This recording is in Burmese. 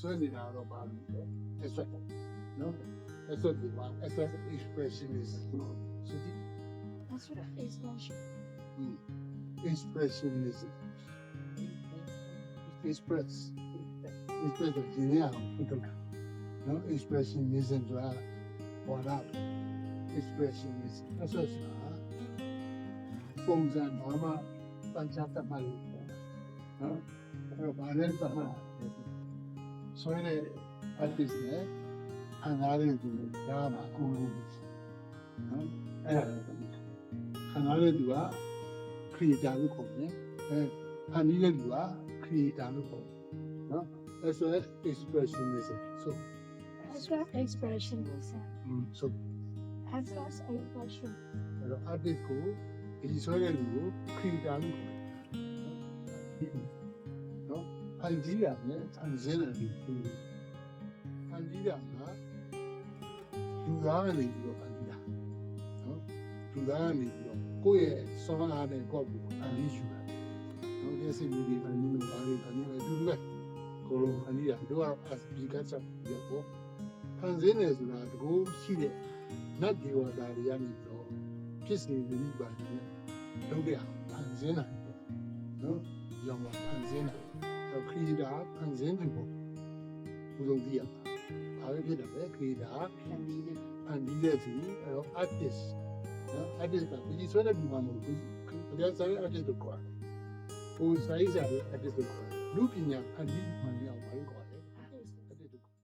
ဆွဲနေတာတော့ပါလို့ express နော် express ဒီမှာ express expressionism ဆိုဒီ That's what it is, Marshall. expressionism express ကိုကြည့်ရအောင်ဖြစ်တော့နော် expressionism ဆိုတာပေါ်လာ expressionism အဲ့ဆိုဆိုတာပုံစံဘာမှပန်းချတတ်မှလို့နော်အဲ့တော့ဘာလဲဆိုတော့ဆွဲတဲ့ artist နဲ့အနားရဲ့သူဒါမှအကုန်လုံးနော်အဲ့ဒါအနားရဲ့သူက creator လို့ခေါ်တယ်အနီးရဲ့သူက creator လို့ခေါ်တယ်နော်အဲ့ဆို expressionism so That's what expression is. so That's what expression. အဲ့တော့ artist ကိုဒီဆွဲတဲ့လူကို creator လို့ခေါ်တယ်နော်ဖန်တီးတာနဲ့ဖန်ဆင်းတယ်ဖန်တီးတာကလူသားကနေပြီးတော့ဖန်တီးတာနော်လူသားကနေပြီးတော့ကိုယ့်ရဲ့စွမ်းအားနဲ့ကိုယ့်ကိုဖန်တီးယူတာနော်ဒီစိတ်မျိုးတွေဖန်တီးလို့ပါလေဖန်တီးမယ်သူကကိုလိုဖန်တီးတာတို့ကတော့ application ပြပေါ့ဖန်ဆင်းတယ်ဆိုတာတကူရှိတဲ့နတ်ဒေဝတာတွေကနေပြီးတော့ဖြစ်စေပြီးပါတယ်လုပ်တဲ့ဖန်ဆင်းတာနော်ရောင်ဖန်ဆင်းတာတော့ creator ဖန်ဆင်းတယ်ပေါ့ဘုံသိရမှာဘာပဲဖြစ်တယ်လဲ creator ဖန်တီးတဲ့စီအဲ့တော့ artist နော် artist ကဒီဆွဲတဲ့ဒီမှာမဟုတ်ဘူးတရားစားတဲ့ artist ကိုခေါ်တယ်ဟိုစာရေးစာရဲ့ artist ကိုခေါ်တယ်လူပညာဖန်တီးမှန်ရ